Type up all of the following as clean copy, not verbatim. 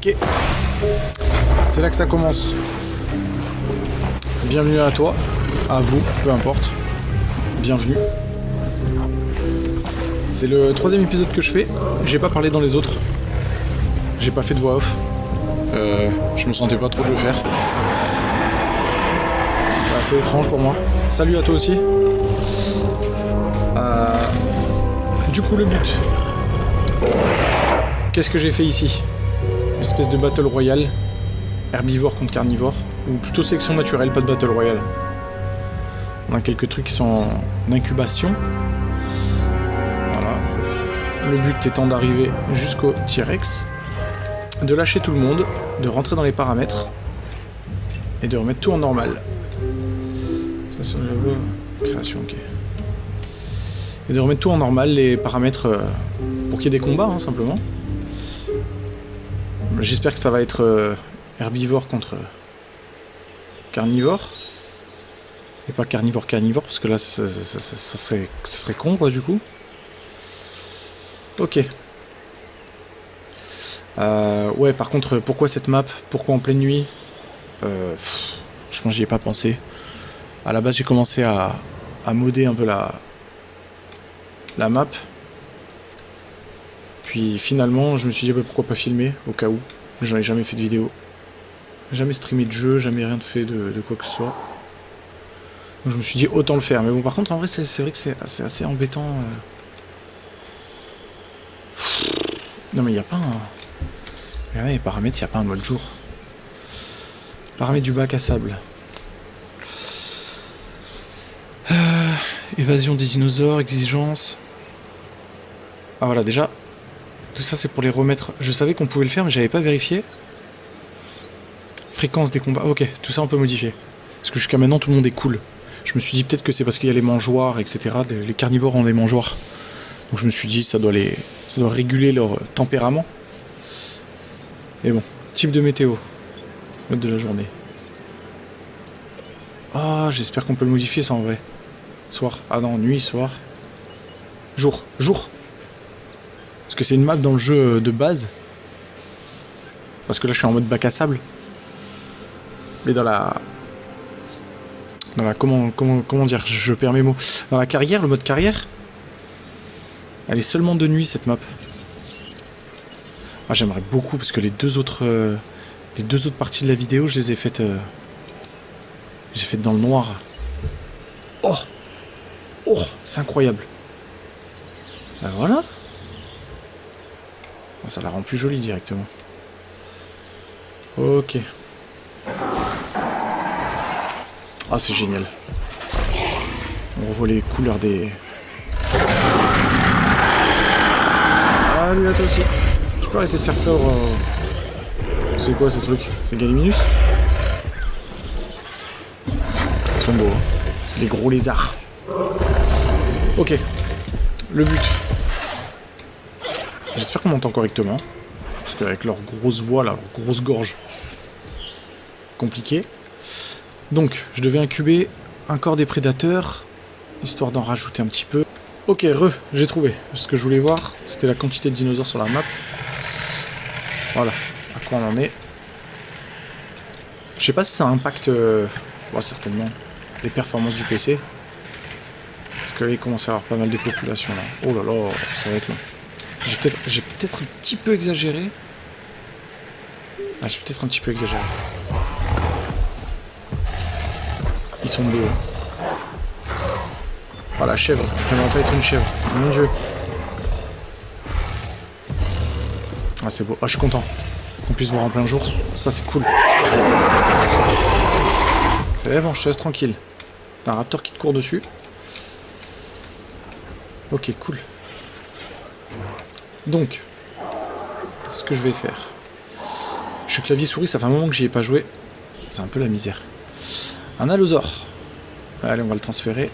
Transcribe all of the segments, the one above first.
Ok. C'est là que ça commence. Bienvenue à toi, à vous, peu importe. Bienvenue. C'est le 3e épisode que je fais. J'ai pas parlé dans les autres. J'ai pas fait de voix off. Je me sentais pas trop de le faire. C'est assez étrange pour moi. Salut à toi aussi. Du coup, le but. Qu'est-ce que j'ai fait ici? Une espèce de battle royale. Herbivore contre carnivore. Ou plutôt sélection naturelle, pas de battle royale. On a quelques trucs qui sont en incubation. Voilà. Le but étant d'arriver jusqu'au T-Rex, de lâcher tout le monde, de rentrer dans les paramètres et de remettre tout en normal. Ça c'est le création, ok. Et de remettre tout en normal, les paramètres pour qu'il y ait des combats, hein, simplement. J'espère que ça va être herbivore contre carnivore. Et pas carnivore, parce que là, ça serait con, quoi, du coup. Ok. Ouais, par contre, pourquoi cette map? Pourquoi en pleine nuit? Franchement, j'y ai pas pensé. À la base, j'ai commencé à modder un peu la map. Puis finalement, je me suis dit, bah, pourquoi pas filmer, au cas où. J'en ai jamais fait de vidéo. Jamais streamé de jeu, jamais rien fait de quoi que ce soit. Donc je me suis dit, autant le faire. Mais bon, par contre, en vrai, c'est vrai que c'est assez embêtant. Non, mais il n'y a pas un... Regardez les paramètres, il n'y a pas un mode jour. Paramètres du bac à sable. Évasion des dinosaures, exigence. Ah voilà, déjà, tout ça c'est pour les remettre. Je savais qu'on pouvait le faire, mais j'avais pas vérifié. Fréquence des combats. Ok, tout ça on peut modifier. Parce que jusqu'à maintenant tout le monde est cool. Je me suis dit peut-être que c'est parce qu'il y a les mangeoires, etc. Les carnivores ont des mangeoires. Donc je me suis dit ça doit réguler leur tempérament. Et bon, type de météo. Mode de la journée. Ah, j'espère qu'on peut le modifier ça en vrai. Soir. Ah non, nuit, soir. Jour. Jour. Parce que c'est une map dans le jeu de base. Parce que là je suis en mode bac à sable. Mais dans la comment dire, je perds mes mots. Dans la carrière, le mode carrière, elle est seulement de nuit cette map. Ah, j'aimerais beaucoup parce que les deux autres parties de la vidéo, je les ai faites dans le noir. Oh, oh, c'est incroyable. Ben voilà. Ça la rend plus jolie directement. Ok. Ah, c'est génial. On revoit les couleurs des... Ah, lui, là, toi aussi. Tu peux arrêter de faire peur. C'est quoi ces trucs? C'est Gallimimus? Ils sont beaux, hein. Les gros lézards. Ok. Le but. J'espère qu'on m'entend correctement. Parce qu'avec leur grosse voix, leur grosse gorge. Compliqué. Donc, je devais incuber un corps des prédateurs, histoire d'en rajouter un petit peu. Ok, j'ai trouvé. Ce que je voulais voir, c'était la quantité de dinosaures sur la map. Voilà, à quoi on en est. Je sais pas si ça impacte, ouais, certainement, les performances du PC. Parce que là, il commence à y avoir pas mal de populations, là. Oh là là, ça va être long. J'ai peut-être un petit peu exagéré. Ah, j'ai peut-être un petit peu exagéré. Ils sont beaux. Oh la chèvre, j'aimerais pas être une chèvre. Mon dieu. Ah c'est beau, ah je suis content. Qu'on puisse voir en plein jour. Ça c'est cool. C'est bon, je te laisse tranquille. T'as un raptor qui te court dessus. Ok, cool. Donc, ce que je vais faire. Je suis clavier souris, ça fait un moment que j'y ai pas joué. C'est un peu la misère. Un allosaure. Allez, on va le transférer.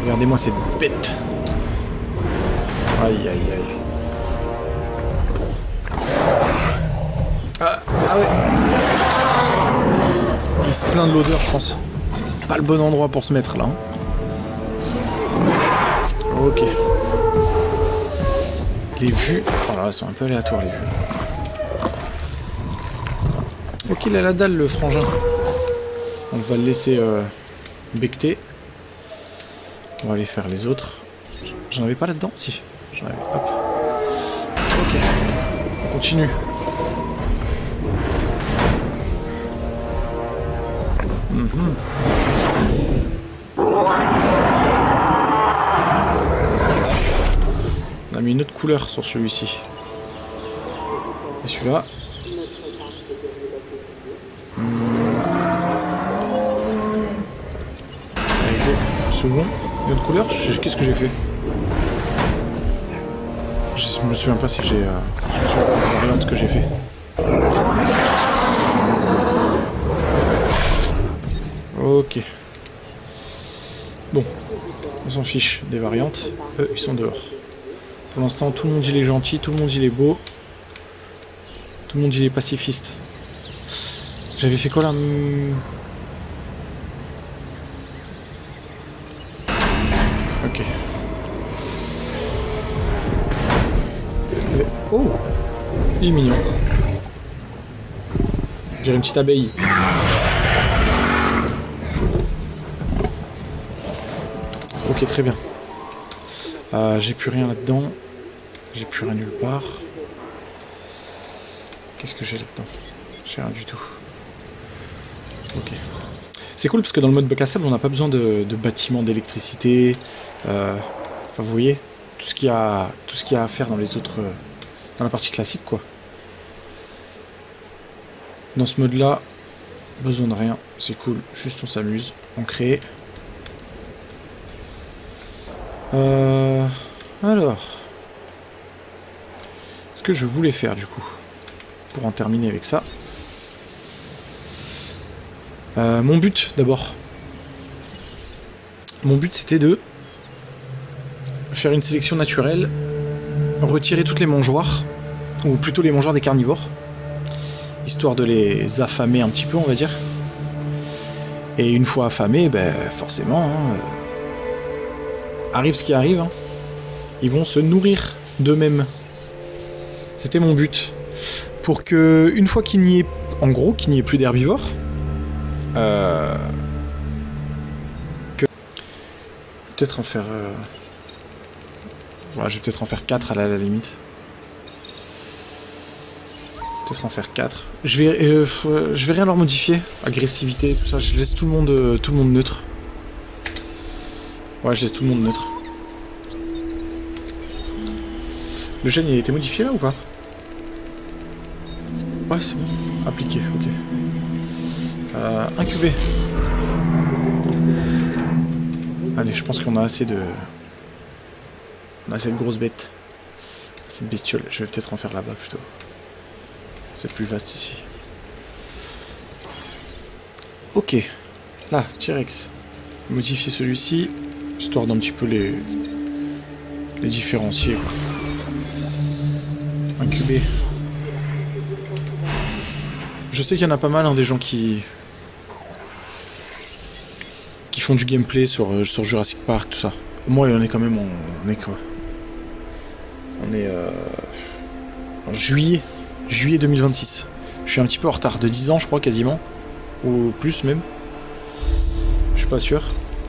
Regardez-moi cette bête. Aïe, aïe, aïe. Ah ouais. Il se plaint de l'odeur, je pense. C'est pas le bon endroit pour se mettre, là. Hein. Ok. Les vues... Oh là, elles sont un peu aléatoires, les vues. Ok, il a la dalle le frangin. On va le laisser becter. On va aller faire les autres. J'en avais pas là-dedans? Si. J'en avais. Hop. Ok. On continue. On a mis une autre couleur sur celui-ci. Et celui-là. Second. Une autre couleur. Qu'est-ce que j'ai fait? Je me souviens pas si j'ai... je me souviens pas de la variante que j'ai fait. Ok. Bon. On s'en fiche des variantes. Eux, ils sont dehors. Pour l'instant, tout le monde il est gentil, tout le monde il est beau. Tout le monde il est pacifiste. J'avais fait quoi là? Ok. Oh! Il est mignon. J'ai une petite abeille. Ok, très bien. J'ai plus rien là-dedans. J'ai plus rien nulle part. Qu'est-ce que j'ai là-dedans? J'ai rien du tout. Ok. C'est cool parce que dans le mode bac à sable, on n'a pas besoin de bâtiments d'électricité. Enfin, vous voyez, tout ce qu'il y a à faire dans les autres, dans la partie classique, quoi. Dans ce mode-là, besoin de rien. C'est cool. Juste on s'amuse. On crée. Alors, ce que je voulais faire du coup, pour en terminer avec ça, mon but d'abord, c'était de faire une sélection naturelle, retirer toutes les mangeoires, ou plutôt les mangeoires des carnivores, histoire de les affamer un petit peu, on va dire. Et une fois affamés, ben forcément, hein, arrive ce qui arrive, hein, ils vont se nourrir d'eux-mêmes. C'était mon but. Pour que, une fois qu'il n'y ait, en gros, qu'il n'y ait plus d'herbivores, que... Peut-être en faire... Ouais, je vais peut-être en faire 4 à la limite. Peut-être en faire 4. Je vais rien leur modifier. Agressivité, tout ça. Je laisse tout le monde neutre. Ouais, je laisse tout le monde neutre. Le gène, il a été modifié là ou pas? Ouais, c'est bon. Appliqué, ok. Incubé. Allez, je pense qu'on a assez de... On a assez de grosses bêtes. Cette bestiole. Je vais peut-être en faire là-bas plutôt. C'est plus vaste ici. Ok. Là, T-Rex. Modifier celui-ci. Histoire d'un petit peu les différencier. Incubé. Je sais qu'il y en a pas mal, hein, des gens qui font du gameplay sur Jurassic Park, tout ça. Moi, on est quand même on est quoi? On est en juillet 2026. Je suis un petit peu en retard, de 10 ans je crois quasiment. Ou plus même. Je suis pas sûr.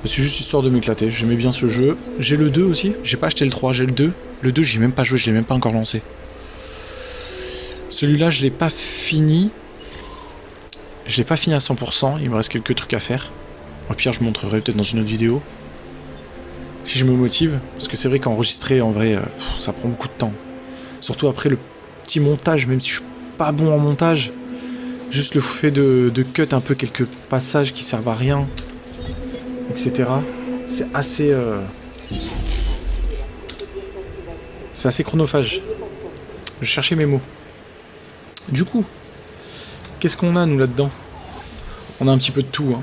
C'est juste histoire de m'éclater. J'aimais bien ce jeu. J'ai le 2 aussi. J'ai pas acheté le 3, j'ai le 2. Le 2, j'ai même pas joué, je l'ai même pas encore lancé. Celui-là, je l'ai pas fini. Je l'ai pas fini à 100%. Il me reste quelques trucs à faire. Au pire, je vous montrerai peut-être dans une autre vidéo. Si je me motive. Parce que c'est vrai qu'enregistrer, en vrai, ça prend beaucoup de temps. Surtout après le petit montage, même si je suis pas bon en montage. Juste le fait de cut un peu quelques passages qui servent à rien. Etc. C'est assez... C'est assez chronophage. Je cherchais mes mots. Du coup, qu'est-ce qu'on a nous là-dedans? On a un petit peu de tout. Hein.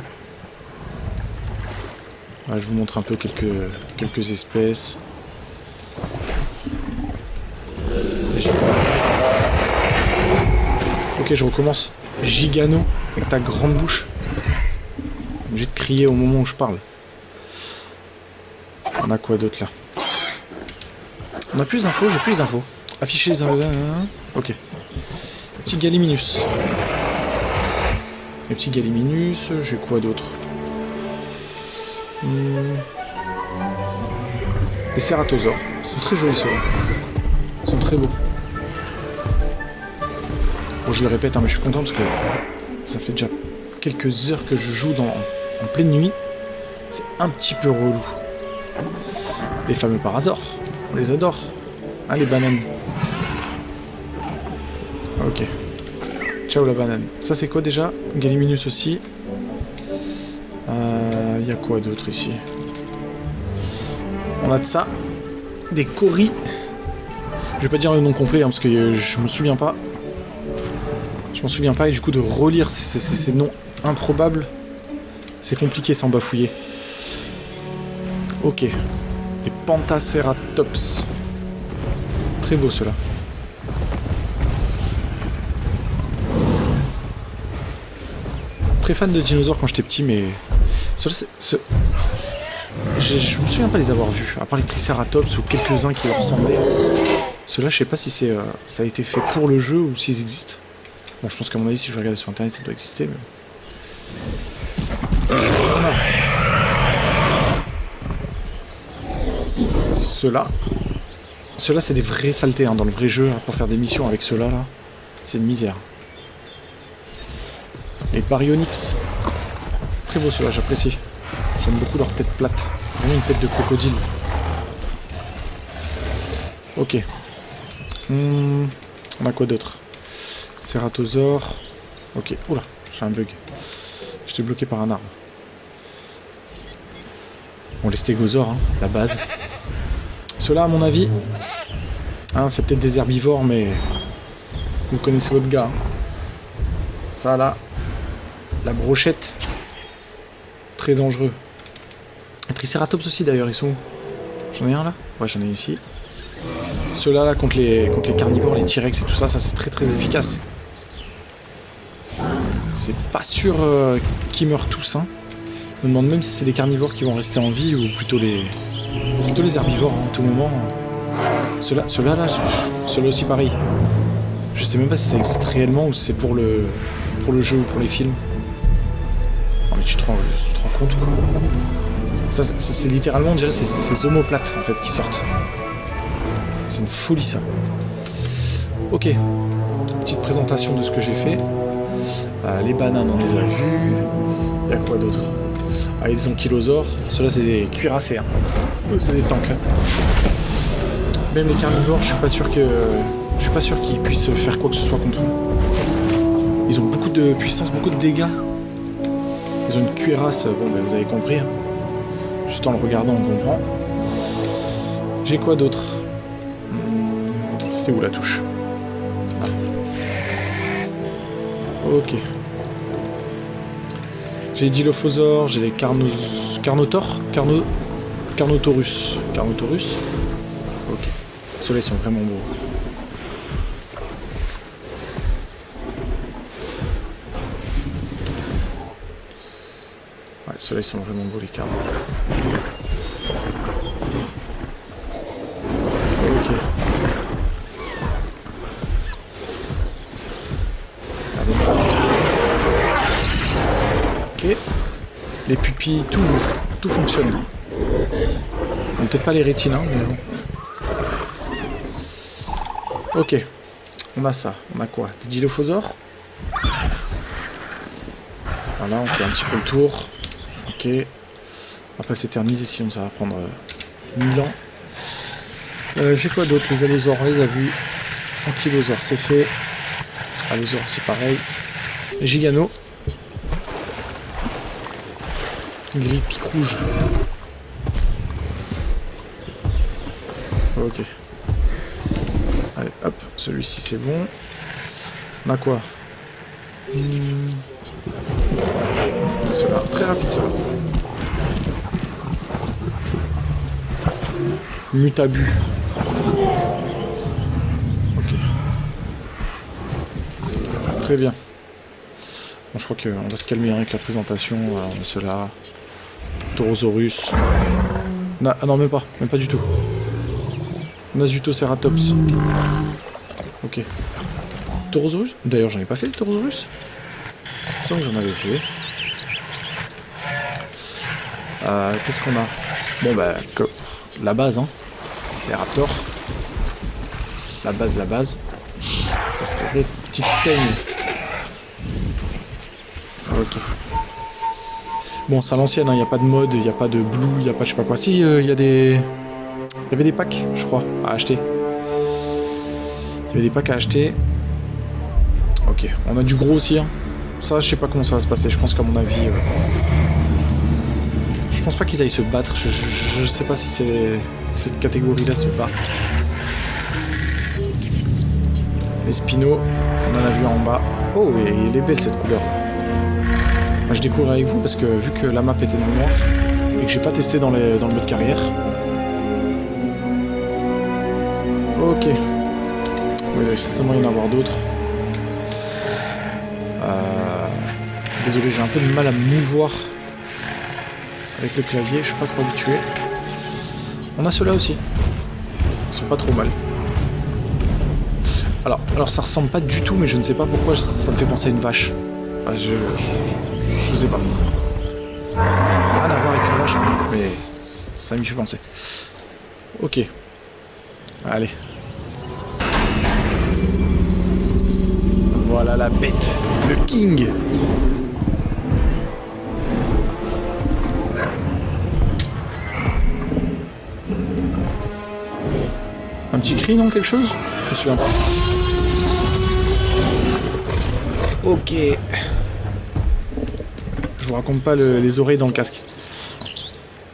Ouais, je vous montre un peu quelques espèces. Ok, je recommence. Gigano, avec ta grande bouche. Obligé de crier au moment où je parle. On a quoi d'autre là? On a plus d'infos, j'ai plus les infos. Afficher les infos. Ok. Petit Gallimimus. Les petits Gallimimus, j'ai quoi d'autre? Les Ceratosaures. Ils sont très jolis ceux-là. Ils sont très beaux. Bon, je le répète, hein, mais je suis content parce que ça fait déjà quelques heures que je joue en pleine nuit. C'est un petit peu relou. Les fameux Parasaures, on les adore. Ah, les bananes. Ok. Ciao la banane. Ça c'est quoi déjà? Gallimimus aussi. Y a quoi d'autre ici? On a de ça. Des coris. Je vais pas dire le nom complet hein, parce que je me souviens pas. Je m'en souviens pas et du coup de relire ces noms improbables, c'est compliqué sans bafouiller. Ok. Des Pentaceratops. Très beau ceux-là. Très fan de dinosaures quand j'étais petit, mais je me souviens pas les avoir vus, à part les Triceratops ou quelques-uns qui leur ressemblaient. Ceux-là, je sais pas si ça a été fait pour le jeu ou s'ils existent. Bon, je pense qu'à mon avis, si je regarde sur internet, ça doit exister. Mais... Voilà. Ceux-là, c'est des vraies saletés hein, dans le vrai jeu. Hein, pour faire des missions avec ceux-là, là, c'est une misère. Les Baryonyx. Très beau ceux-là, j'apprécie. J'aime beaucoup leur tête plate. Vraiment une tête de crocodile. Ok. On a quoi d'autre? Ceratosaure. Ok. Oula, j'ai un bug. J'étais bloqué par un arbre. Bon, les stégosaures, hein, la base. Ceux-là, à mon avis, hein, c'est peut-être des herbivores, mais vous connaissez votre gars. Hein. Ça, là, la brochette, très dangereux. Les Triceratops aussi, d'ailleurs, ils sont où? J'en ai un, là? Ouais, j'en ai ici. Ceux-là, là, contre les carnivores, les T-Rex et tout ça, ça, c'est très, très efficace. C'est pas sûr qu'ils meurent tous, hein. Je me demande même si c'est des carnivores qui vont rester en vie ou plutôt les herbivores, hein, à tout moment. Ceux-là, ceux-là aussi pareil. Je sais même pas si ça existe réellement ou si c'est pour le jeu ou pour les films. Non mais tu te rends compte quoi. Ça c'est littéralement, on dirait, c'est ces omoplates en fait qui sortent. C'est une folie ça. Ok. Petite présentation de ce que j'ai fait. Les bananes on les a vues. Il y a quoi d'autre? Ah, les ankylosaures. Ceux-là c'est des cuirassés. Hein. C'est des tanks. Hein. Même les carnivores, je suis pas sûr qu'ils puissent faire quoi que ce soit contre eux. Ils ont beaucoup de puissance, beaucoup de dégâts. Ils ont une cuirasse, bon ben vous avez compris. Hein. Juste en le regardant on comprend. J'ai quoi d'autre? C'était où la touche? Ah. Ok. J'ai les Dilophosaures, j'ai les Carnotaurus. Ok. Ceux-là ils sont vraiment beaux. Ouais, ceux-là ils sont vraiment beaux les carnes. Ok. Ok. Les pupilles, tout bouge, tout fonctionne. Bon, peut-être pas les rétines, hein, mais bon. Ok. On a ça. On a quoi? Des Dilophosaures. Voilà, on fait un petit peu le tour. Ok. On va pas s'éterniser sinon ça va prendre 1000 ans. J'ai quoi d'autre? Les allosaures, on les a vus. Ankylosaures, c'est fait. Allosaures, c'est pareil. Gigano. Gris, pique rouge. Ok. Allez, hop, celui-ci c'est bon. On a quoi? Ceux-là, très rapide ceux-là. Mutabu. Ok. Très bien. Bon, je crois qu'on va se calmer avec la présentation. Alors, on a ceux-là. Taurosaurus. Ah non, même pas du tout. Nasutoceratops. Ok. Taurosaurus? D'ailleurs, j'en ai pas fait le Taurosaurus. semble que j'en avais fait. Qu'est-ce qu'on a? Bon bah, la base, hein. Les raptors. La base. Ça c'est des petites teignes. Ok. Bon, c'est à l'ancienne, il n'y a pas de mode, il n'y a pas de blue, il n'y a pas je sais pas quoi. Si, il y a des... Il y avait des packs, je crois, à acheter. Il y avait des packs à acheter. Ok, on a du gros aussi. Hein. Ça, je sais pas comment ça va se passer. Je pense qu'à mon avis... Je pense pas qu'ils aillent se battre. Je sais pas si c'est cette catégorie-là se bat. Les Spino, on en a vu en bas. Oh, et elle est belle cette couleur. Bah, je découvre avec vous parce que vu que la map était dans le noir et que j'ai pas testé dans le mode carrière. Ok. Il va certainement y en avoir d'autres. Désolé, j'ai un peu de mal à me mouvoir avec le clavier, je suis pas trop habitué. On a ceux-là aussi. Ils sont pas trop mal. Alors ça ressemble pas du tout, mais je ne sais pas pourquoi ça me fait penser à une vache. Ah, je sais pas. Rien à voir avec une vache, hein, mais ça m'y fait penser. Ok. Allez. Voilà la bête. Le king. Un petit cri, non? Quelque chose? Je me souviens pas. Ok. Je vous raconte pas les oreilles dans le casque.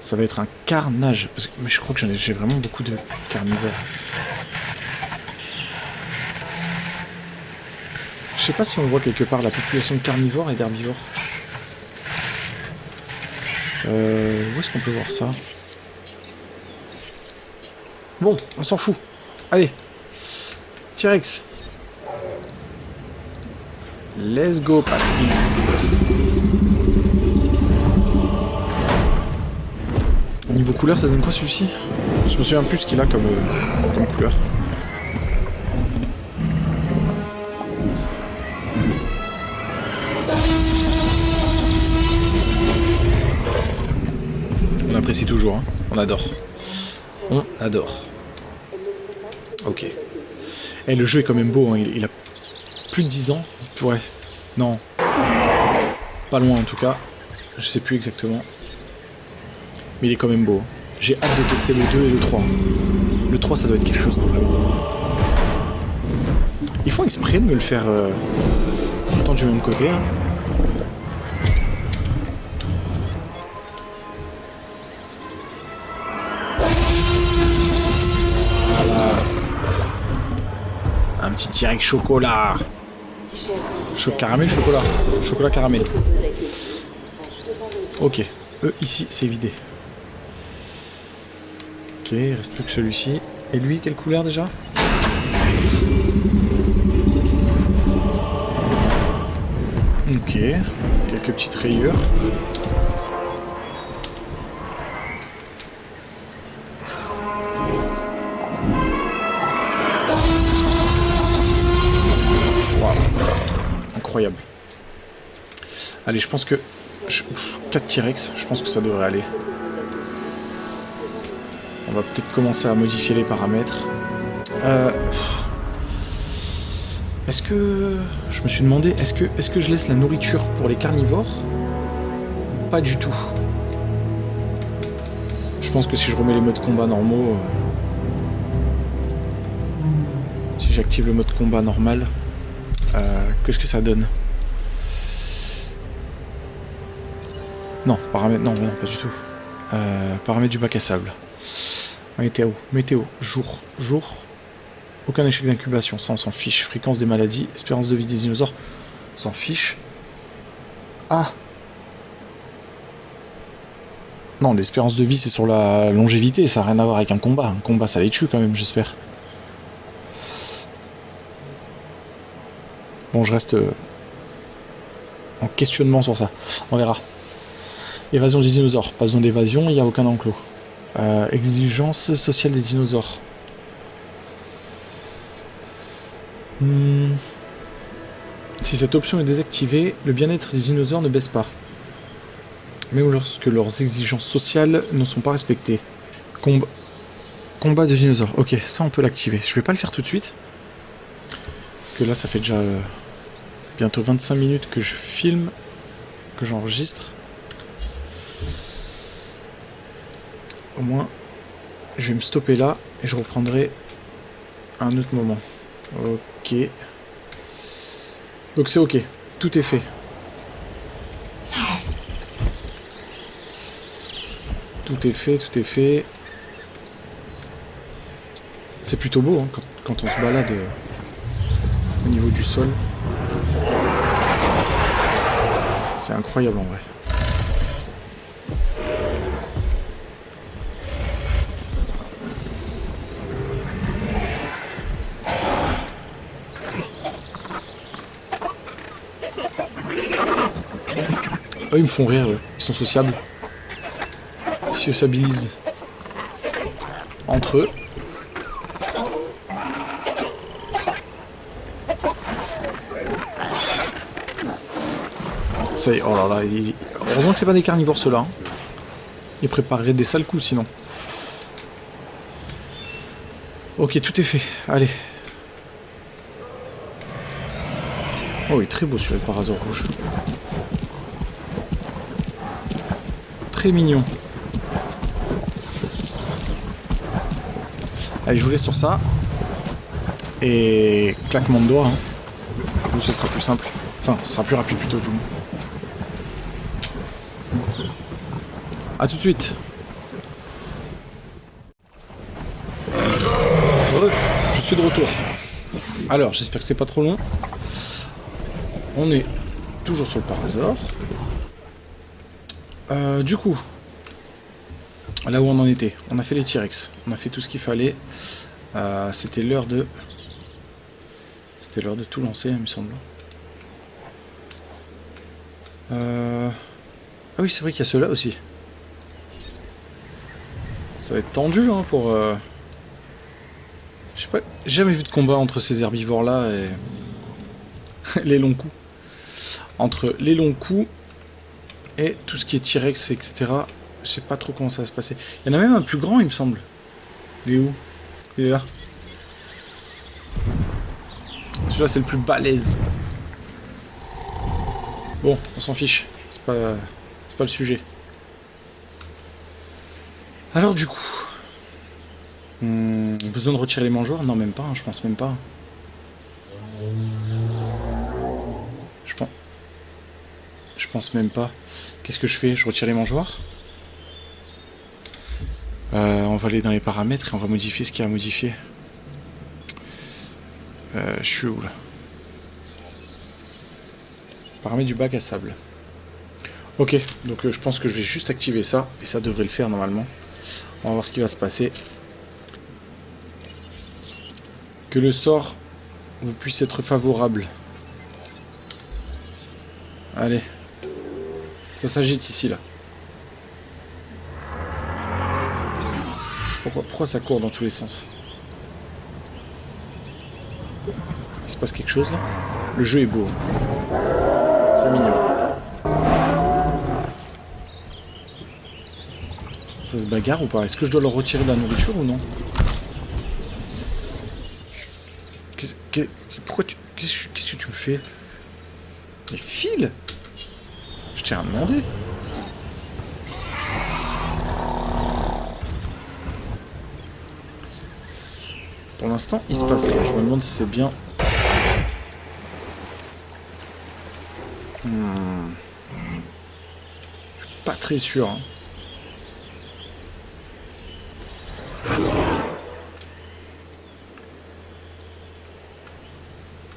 Ça va être un carnage. Mais je crois que j'ai vraiment beaucoup de carnivores. Je sais pas si on voit quelque part la population de carnivores et d'herbivores. Où est-ce qu'on peut voir ça? Bon, on s'en fout. Allez. T-Rex. Let's go, papy. Niveau couleur, ça donne quoi celui-ci? Je me souviens plus ce qu'il a comme couleur. On apprécie toujours, hein. On adore. On adore. Ok. Et le jeu est quand même beau, hein. Il a plus de 10 ans. Ouais. Non. Pas loin en tout cas. Je sais plus exactement. Mais il est quand même beau. J'ai hâte de tester le 2 et le 3. Le 3 ça doit être quelque chose, hein, vraiment. Ils font exprès de me le faire tout le temps du même côté. Hein. Un petit T-Rex chocolat. Caramel, chocolat. Chocolat caramel. Ok. Ici, c'est vidé. Ok, il reste plus que celui-ci. Et lui, quelle couleur déjà? Ok. Quelques petites rayures. Incroyable. Allez, je pense que... 4 T-Rex, je pense que ça devrait aller. On va peut-être commencer à modifier les paramètres. Est-ce que... Je me suis demandé, est-ce que je laisse la nourriture pour les carnivores? Pas du tout. Je pense que si je remets les modes combat normaux... si j'active le mode combat normal... qu'est-ce que ça donne? Non, paramètres, non, pas du tout. Paramètres du bac à sable. Météo, jour. Aucun échec d'incubation, ça on s'en fiche. Fréquence des maladies, espérance de vie des dinosaures, on s'en fiche. Ah! Non, l'espérance de vie c'est sur la longévité, ça n'a rien à voir avec un combat. Un combat ça les tue quand même, j'espère. Bon, je reste en questionnement sur ça. On verra. Évasion des dinosaures. Pas besoin d'évasion, il n'y a aucun enclos. Exigence sociale des dinosaures. Si cette option est désactivée, le bien-être des dinosaures ne baisse pas. Même lorsque leurs exigences sociales ne sont pas respectées. Combat de dinosaures. Ok, ça on peut l'activer. Je vais pas le faire tout de suite. Parce que là ça fait déjà bientôt 25 minutes que je filme, que j'enregistre. Au moins, je vais me stopper là et je reprendrai à un autre moment. Ok. Donc c'est ok. Tout est fait. Tout est fait, tout est fait. C'est plutôt beau hein, quand on se balade au niveau du sol. C'est incroyable en vrai. Eux, ils me font rire, eux. Ils sont sociables. Ils se sociabilisent entre eux. Ça y est, oh là là. Heureusement que c'est pas des carnivores, ceux-là. Hein. Ils prépareraient des sales coups, sinon. Ok, tout est fait. Allez. Oh, il est très beau, celui-là, le parasol rouge. Très mignon. Allez, je vous laisse sur ça. Et claquement de doigts. Hein. Ou ce sera plus simple. Enfin, ce sera plus rapide plutôt du moins. A tout de suite. Je suis de retour. Alors, j'espère que c'est pas trop long. On est toujours sur le Parasaur. Du coup, là où on en était, on a fait les T-Rex, on a fait tout ce qu'il fallait. C'était l'heure de tout lancer, il me semble. Ah oui, c'est vrai qu'il y a ceux-là aussi. Ça va être tendu hein, pour... Je sais pas, j'ai jamais vu de combat entre ces herbivores-là et les longs coups. Entre les longs coups et tout ce qui est T-Rex, etc. Je sais pas trop comment ça va se passer. Il y en a même un plus grand, il me semble. Il est où? Il est là. Celui-là, c'est le plus balèze. Bon, on s'en fiche. C'est pas le sujet. Alors, du coup... besoin de retirer les mangeoires? Non, même pas, hein, je pense même pas. Je pense même pas. Qu'est-ce que je fais? Je retire les mangeoires. On va aller dans les paramètres et on va modifier ce qu'il y a à modifier. Je suis où là? Paramètres du bac à sable. Ok, donc je pense que je vais juste activer ça et ça devrait le faire normalement. On va voir ce qui va se passer. Que le sort vous puisse être favorable. Allez. Ça s'agite ici là. Pourquoi ça court dans tous les sens? Il se passe quelque chose là? Le jeu est beau. C'est mignon. Ça se bagarre ou pas? Est-ce que je dois leur retirer de la nourriture ou non? Pourquoi tu... Qu'est-ce que tu me fais? Mais file! Je tiens à demander. Pour l'instant, il se passe rien. Je me demande si c'est bien. Je suis pas très sûr. Hein.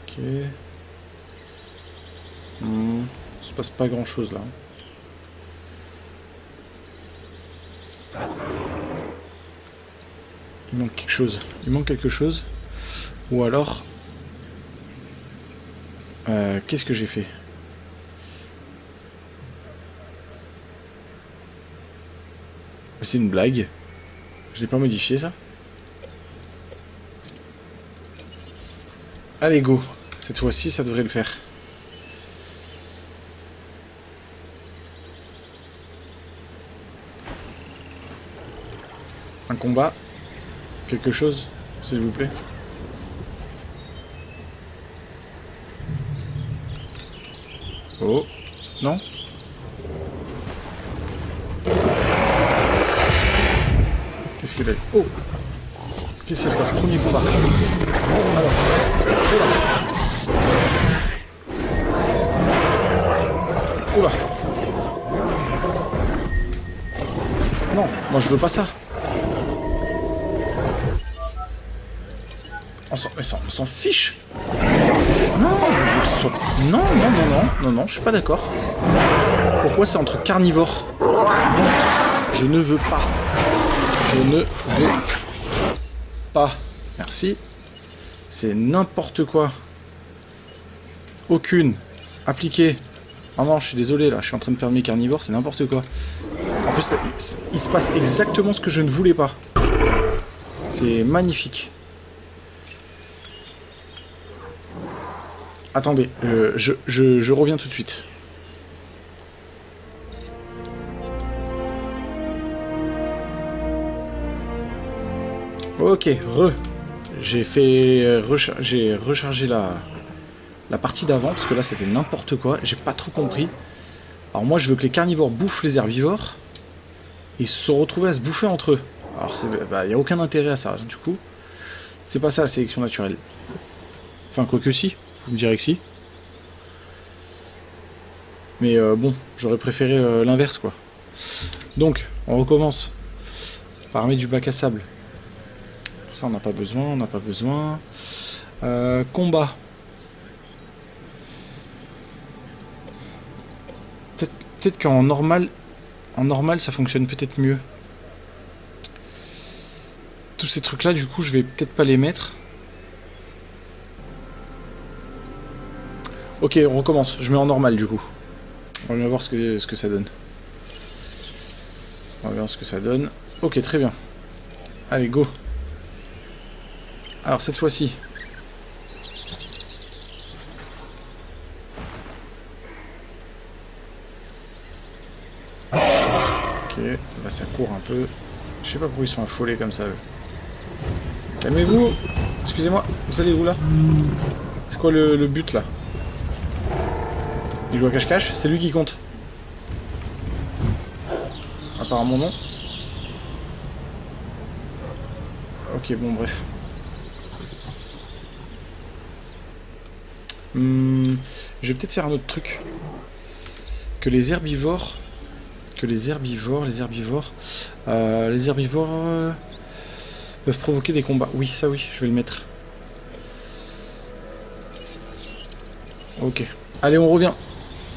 Ok. Il se passe pas grand chose là. Il manque quelque chose. Il manque quelque chose. Ou alors... qu'est-ce que j'ai fait? C'est une blague. Je l'ai pas modifié ça. Allez go. Cette fois-ci ça devrait le faire. Un combat. Quelque chose, s'il vous plaît. Oh. Non? Qu'est-ce qu'il a? Oh! Qu'est-ce qui se passe? Premier combat. Alors. Oula. Oula. Non, moi je veux pas ça. On s'en fiche. Non, non, je suis pas d'accord. Pourquoi c'est entre carnivores? Je ne veux pas. Je ne veux pas. Merci. C'est n'importe quoi. Aucune. Appliquée. Oh non, je suis désolé, là, je suis en train de perdre mes carnivores, c'est n'importe quoi. En plus, il se passe exactement ce que je ne voulais pas. C'est magnifique. Attendez, je reviens tout de suite. Ok, j'ai rechargé la partie d'avant, parce que là c'était n'importe quoi, j'ai pas trop compris. Alors moi je veux que les carnivores bouffent les herbivores, et ils se sont retrouvés à se bouffer entre eux. Alors il n'y a aucun intérêt à ça, du coup. C'est pas ça la sélection naturelle. Enfin, quoique si, vous me direz que si. Mais bon, j'aurais préféré l'inverse, quoi. Donc, on recommence. Par du bac à sable. Ça, on n'a pas besoin, combat. Peut-être qu'en normal, ça fonctionne peut-être mieux. Tous ces trucs-là, du coup, je vais peut-être pas les mettre. Ok, on recommence. Je mets en normal, du coup. On va bien voir ce que ça donne. On va voir ce que ça donne. Ok, très bien. Allez, go. Alors, cette fois-ci. Ok, là ça court un peu. Je sais pas pourquoi ils sont affolés comme ça, eux. Calmez-vous. Excusez-moi, vous allez où là? C'est quoi le but là? Il joue à cache-cache? C'est lui qui compte. Apparemment non. Ok, bon, bref. Je vais peut-être faire un autre truc. Que les herbivores... les herbivores peuvent provoquer des combats. Oui, ça oui, je vais le mettre. Ok. Allez, on revient.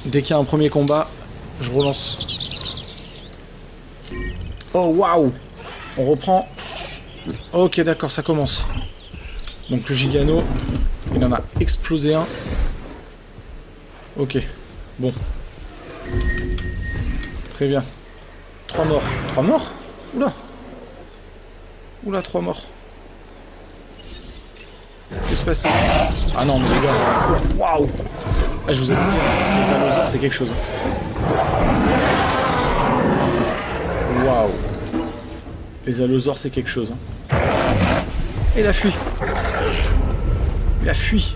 Dès qu'il y a un premier combat, je relance. Oh, waouh! On reprend. Ok, d'accord, ça commence. Donc le Gigano, il en a explosé un. Ok, bon. Très bien. 3 morts. 3 morts? Oula! Oula, 3 morts. Que se passe-t-il? Ah non, mais les gars... Waouh! Ah, je vous ai dit, les allosaures, c'est quelque chose. Waouh! Les allosaures, c'est quelque chose. Et il a fui. Il a fui.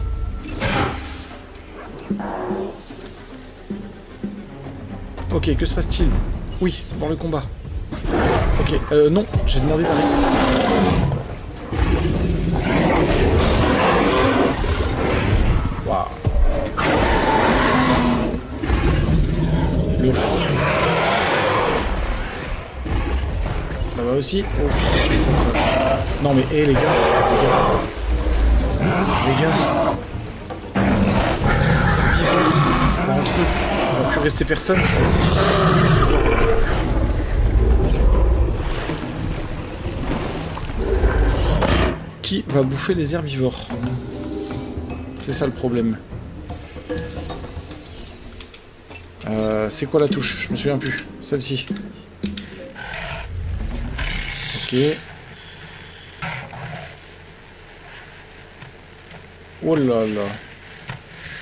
Ok, que se passe-t-il? Oui, dans le combat. Ok, non, j'ai demandé d'arrêter ça. Waouh. Le... Ça va aussi? Oh, ça va. Non mais, hé les gars. C'est herbivore. Entre eux, il va plus rester personne. Qui va bouffer les herbivores? C'est ça le problème. C'est quoi la touche? Je me souviens plus. Celle-ci. Ok. Oh là là.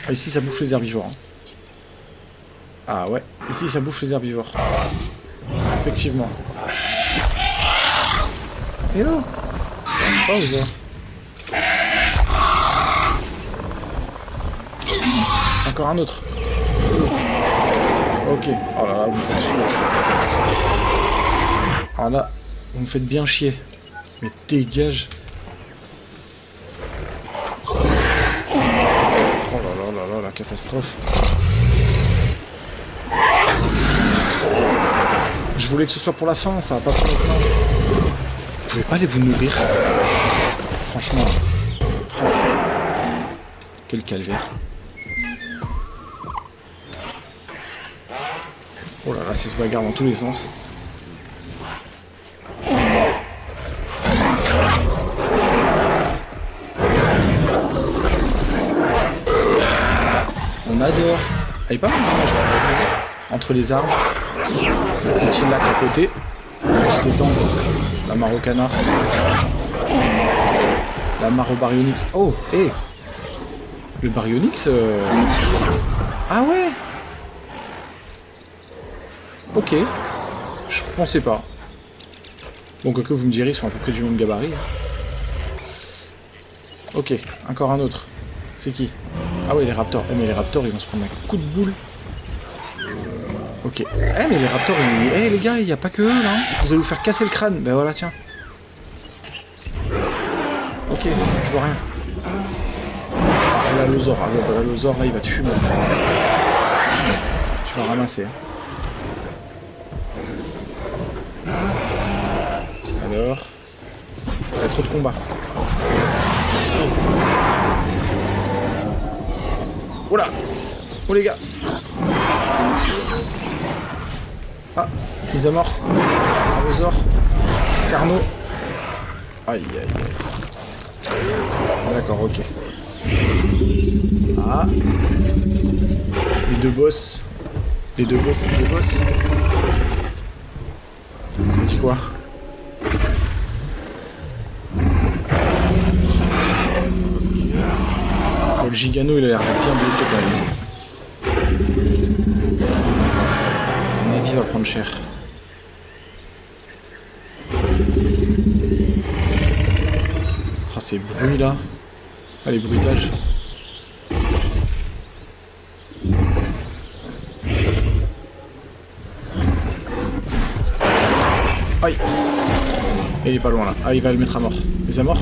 Ah, ici ça bouffe les herbivores. Hein. Ah ouais, ici ça bouffe les herbivores. Effectivement. Eh oh, ça va pas ou quoi? Encore un autre. Ok. Oh là là, vous me faites chier. Alors là, vous me faites bien chier. Mais dégage. Oh là là là là, la catastrophe. Je voulais que ce soit pour la fin, ça va pas pour maintenant. Vous pouvez pas aller vous nourrir? Franchement. Oh. Quel calvaire. Oh là là, ça se bagarre dans tous les sens. On adore. Elle est pas mal, entre les arbres. Le petit lac à côté. Le petit étang. La mare au canard. La mare au baryonyx. Oh, hé hey. Le baryonyx... Ah ouais. Ok. Je pensais pas. Bon, quoique vous me direz, ils sont à peu près du même gabarit. Ok, encore un autre. C'est qui? Ah ouais, les raptors. Eh, mais les raptors, ils vont se prendre un coup de boule. Ok. Eh, mais les raptors, ils... Eh, les gars, il n'y a pas que eux, là. Vous allez vous faire casser le crâne. Ben voilà, tiens. Ok, je vois rien. Ah, l'allosaure. Ah, ouais, l'allosaure, là, il va te fumer. Je vais le ramasser. Hein. Alors... Il y a trop de combats. Oh là! Oh les gars! Ah! Mise à mort! Arrosaure! Carnot! Aïe aïe aïe! D'accord, ok. Ah! Les deux boss! Les deux boss, c'est des boss! Ça dit quoi? Le Gigano, il a l'air bien blessé quand même. À mon avis, il va prendre cher. Oh, ces bruits là. Ah, les bruitages. Aïe. Et il est pas loin là. Ah, il va le mettre à mort. Mise à mort.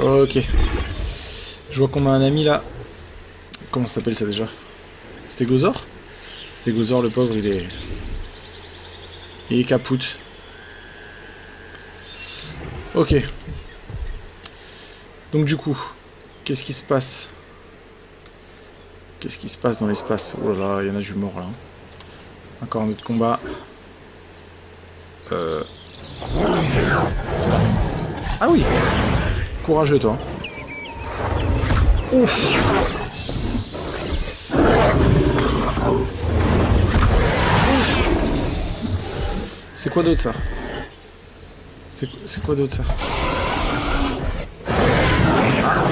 Ok. Je vois qu'on a un ami là. Comment ça s'appelle ça déjà? Stégosaure? Stégosaure, le pauvre, il est... Il est capoute. Ok. Donc du coup, qu'est-ce qui se passe? Qu'est-ce qui se passe dans l'espace? Oh là là, il y en a du mort là. Encore un autre combat. C'est là. Ah oui! Courageux toi. Ouf. Ouf. C'est quoi d'autre ça? C'est quoi d'autre ça? Ah,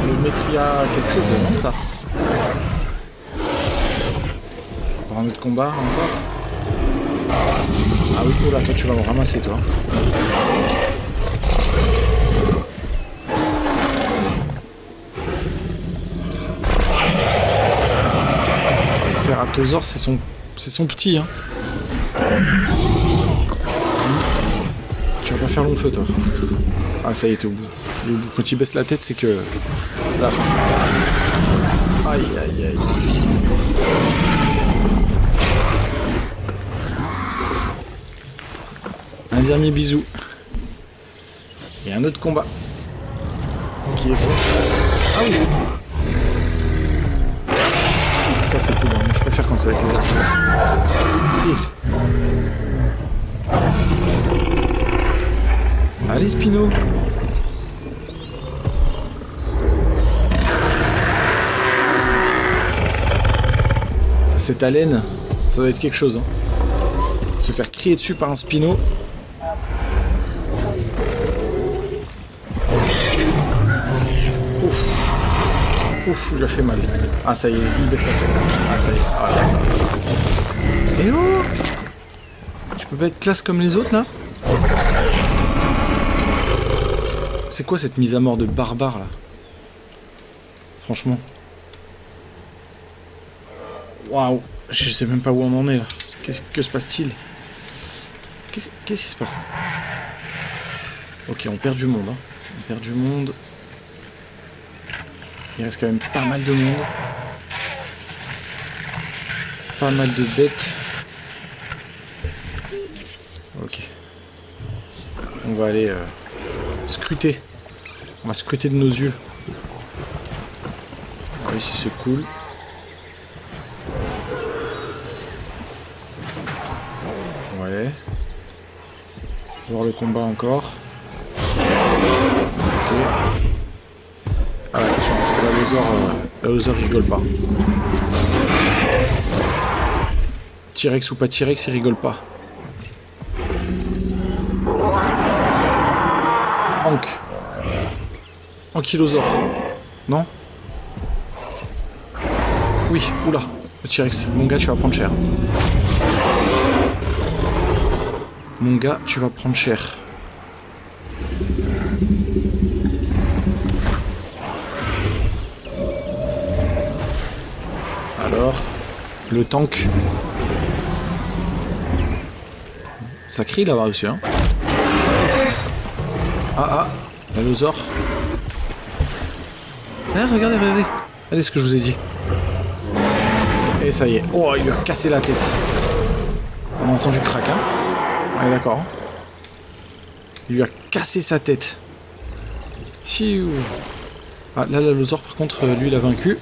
le Métria quelque chose, elle monte là. Pour un autre combat encore. Ah oui, oh là, toi tu vas me ramasser toi. Ceratosaure, c'est son petit, hein. Tu vas pas faire long feu, toi. Ah, ça y est, t'es au bout. Quand il baisse la tête, c'est que... c'est la fin. Aïe, aïe, aïe. Un dernier bisou. Et un autre combat. Qui est contre... Ah oui. Ça c'est cool, hein. Moi, je préfère quand c'est avec les archers. Allez Spino. Cette haleine, ça doit être quelque chose. Hein. Se faire crier dessus par un Spino. Ouf. Ouf, il a fait mal. Ah, ça y est, il baisse la tête. Ah, ça y est. Ah, là, là. Et oh, tu peux pas être classe comme les autres, là? C'est quoi cette mise à mort de barbare, là? Franchement. Waouh. Je sais même pas où on en est, là. Que se passe-t-il? Qu'est-ce qui se passe? Ok, on perd du monde, hein. On perd du monde. Il reste quand même pas mal de monde. Pas mal de bêtes. Ok. On va aller scruter. On va scruter de nos yeux. Ah, ici c'est cool. Ouais. Voir le combat encore. Ok. Ah attention, parce que la Loser rigole pas. T-Rex ou pas T-Rex, il rigole pas. Hank. Ankylosaure. Non? Oui, oula. Le T-Rex. Mon gars, tu vas prendre cher. Mon gars, tu vas prendre cher. Alors, le tank. Ça crie là-bas aussi, hein. Ah, la Loser. Ah, regardez. Regardez ce que je vous ai dit. Et ça y est. Oh, il lui a cassé la tête. On a entendu crack, hein. Ouais, d'accord. Hein. Il lui a cassé sa tête. Fiou. Ah, là, la Loser, par contre, lui, il a vaincu.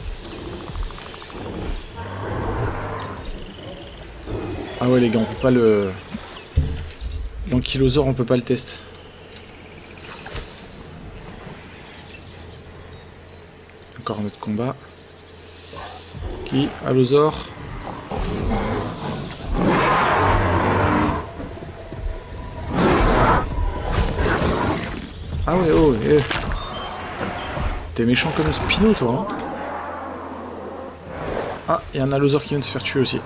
Ah ouais, les gars, on peut pas le... L'Ankylosaure, on peut pas le tester. Encore un autre combat. Qui? Allosaure. Ah ouais, oh, eh. T'es méchant comme un Spino, toi, hein. Ah, il y a un Allosaure qui vient de se faire tuer aussi.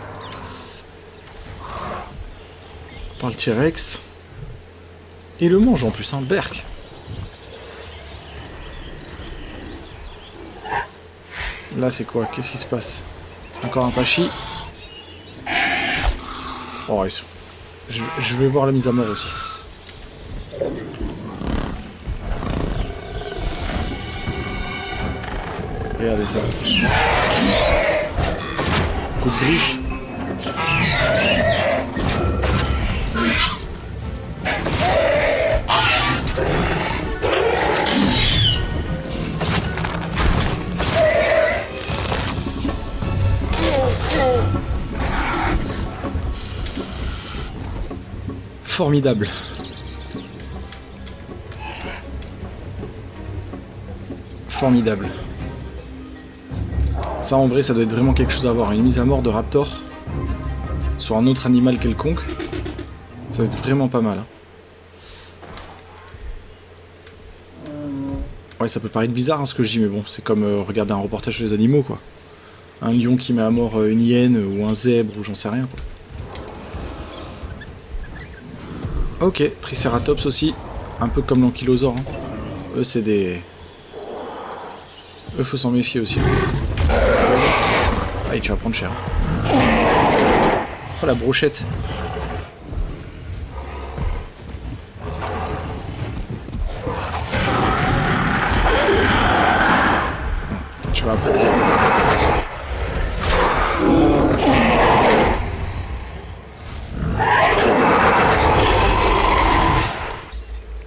Par le T-Rex. Il le mange en plus, un berk. Là, c'est quoi? Qu'est-ce qui se passe? Encore un Pachi. Oh, ils sont... je vais voir la mise à mort aussi. Regardez ça. Coup de griffe. Formidable. Formidable. Ça, en vrai, ça doit être vraiment quelque chose à voir. Une mise à mort de Raptor sur un autre animal quelconque. Ça doit être vraiment pas mal. Hein. Ouais, ça peut paraître bizarre hein, ce que je dis, mais bon, c'est comme regarder un reportage sur les animaux, quoi. Un lion qui met à mort une hyène ou un zèbre ou j'en sais rien, quoi. Ok, Triceratops aussi. Un peu comme l'Ankylosaure. Hein. Eux, c'est des... Eux, faut s'en méfier aussi. Allez, tu vas prendre cher. Oh, la brochette. Tu vas prendre...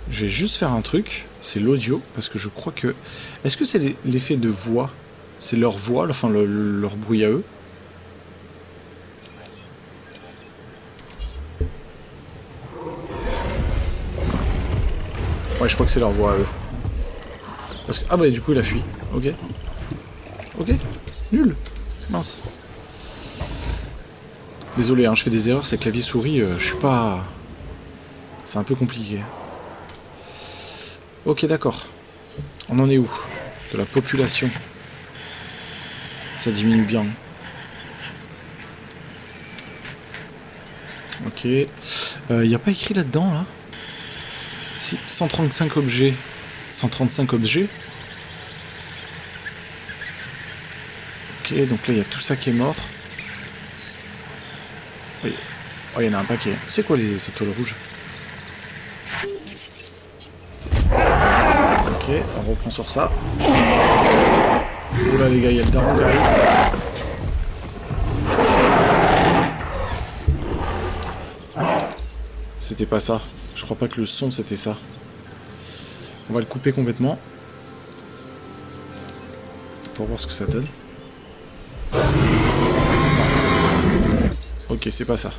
Je vais juste faire un truc, c'est l'audio, parce que je crois que... Est-ce que c'est l'effet de voix? C'est leur voix, enfin leur bruit à eux? Ouais, je crois que c'est leur voix à eux. Parce que... Ah bah du coup il a fui, ok. Ok, nul. Mince. Désolé, hein, je fais des erreurs, c'est clavier souris, je suis pas... C'est un peu compliqué. Ok, d'accord. On en est où? de la population. Ça diminue bien. Ok. Il n'y a pas écrit là-dedans, là? Si, 135 objets. 135 objets? Ok, donc là, il y a tout ça qui est mort. Oui. Oh, il y en a un paquet. C'est quoi ces toiles rouges? Ok, on reprend sur ça. Oula les gars, il y a le daron qui arrive. C'était pas ça. Je crois pas que le son c'était ça. On va le couper complètement. Pour voir ce que ça donne. Ok, c'est pas ça.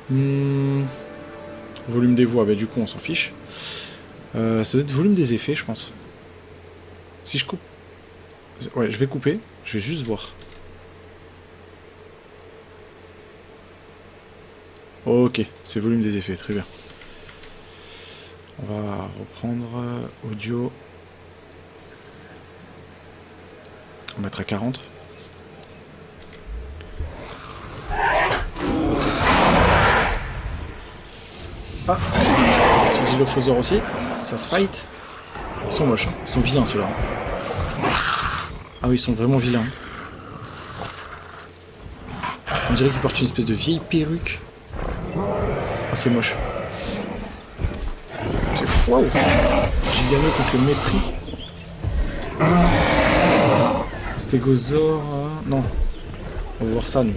Volume des voix, bah du coup on s'en fiche. Ça doit être volume des effets, je pense. Si je coupe... Ouais, je vais couper. Je vais juste voir. Ok, c'est volume des effets, très bien. On va reprendre audio. On va mettre à 40. Ah, petit Dilophosaure aussi. Ça se fight. Ils sont moches, hein. Ils sont vilains ceux-là. Ah oui, ils sont vraiment vilains. On dirait qu'ils portent une espèce de vieille perruque. Ah, c'est moche. Waouh! J'ai gagné contre le mépris. Stégosaure... Non. On va voir ça, nous.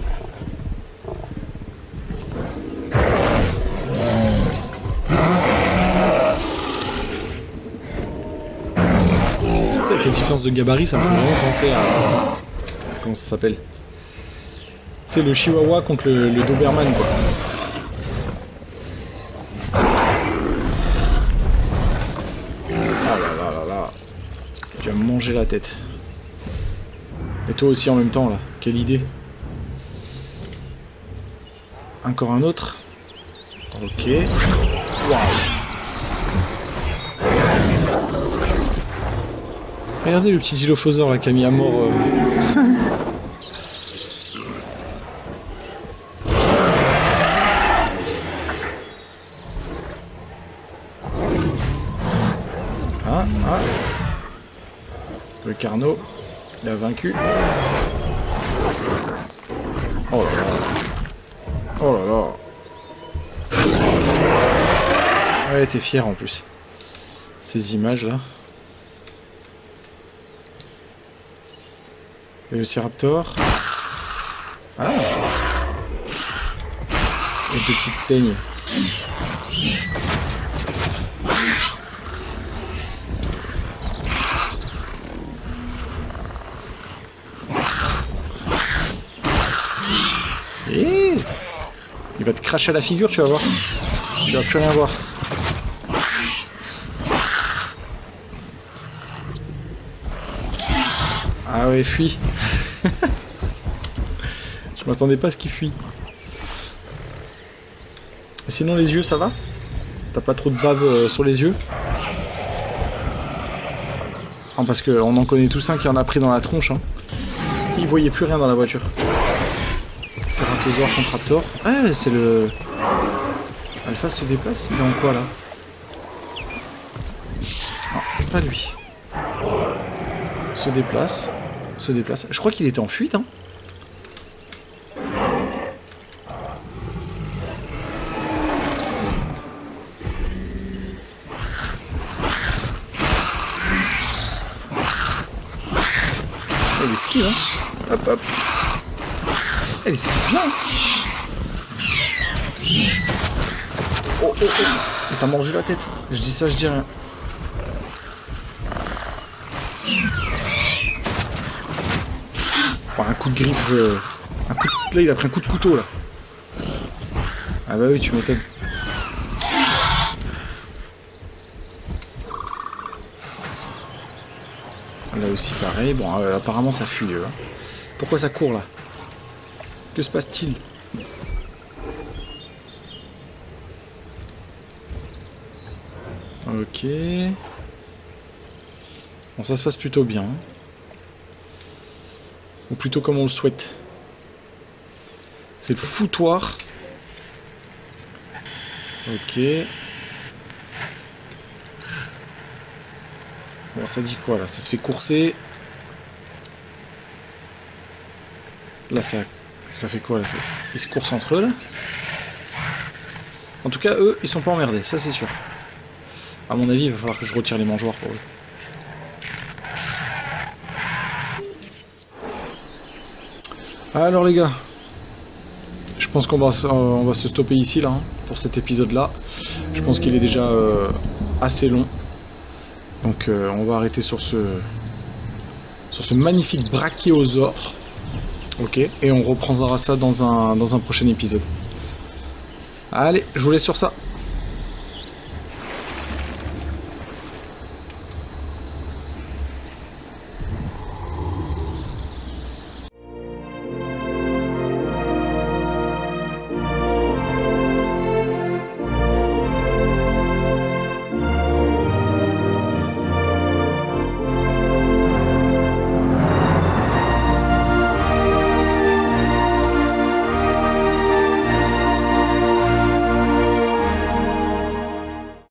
C'est avec la différence de gabarit, ça me fait vraiment penser à... Comment ça s'appelle? Tu sais, le Chihuahua contre le Doberman, quoi. Tu vas me manger la tête. Et toi aussi en même temps, là. Quelle idée. Encore un autre. Ok. Waouh. Regardez le petit Dilophosaure là qui a mis à mort. Ah. Le Carnot, il a vaincu. Oh là là. Oh là là. Ouais, t'es fier en plus. Ces images là. Et le Velociraptor. Ah. Et deux petites peignes. Et il va te cracher à la figure, tu vas voir. Tu vas plus rien voir. Ah ouais, fuis. Je m'attendais pas à ce qu'il fuit. Sinon les yeux, ça va? T'as pas trop de bave sur les yeux? Non, parce qu'on en connaît tous un qui en a pris dans la tronche. Hein. Il voyait plus rien dans la voiture. Ceratosaure contre Raptor. Ah, c'est le... Alpha se déplace, il est en quoi là? Non, pas lui. Se déplace. Se déplace. Je crois qu'il était en fuite, hein. Il esquive, hein. Hop, hop. Elle esquive bien. Oh, oh, oh. Il t'a mordu la tête. Je dis ça, je dis rien. Oh, un coup de griffe. Un coup de... Là, il a pris un coup de couteau, là. Ah bah oui, tu m'étonnes. Là aussi, pareil. Bon, apparemment, ça fuit, hein. Pourquoi ça court, là? Que se passe-t-il? Ok. Bon, ça se passe plutôt bien. Ou plutôt comme on le souhaite. C'est le foutoir. Ok. Bon, ça dit quoi, là? Ça se fait courser. Là, ça fait quoi, là? Ils se coursent entre eux, là? En tout cas, eux, ils sont pas emmerdés, ça c'est sûr. À mon avis, il va falloir que je retire les mangeoires pour eux. Alors les gars, je pense qu'on va se stopper ici là, hein, pour cet épisode-là. Je pense qu'il est déjà assez long. Donc on va arrêter sur ce magnifique brachiosaure. Ok, et on reprendra ça dans un prochain épisode. Allez, je vous laisse sur ça.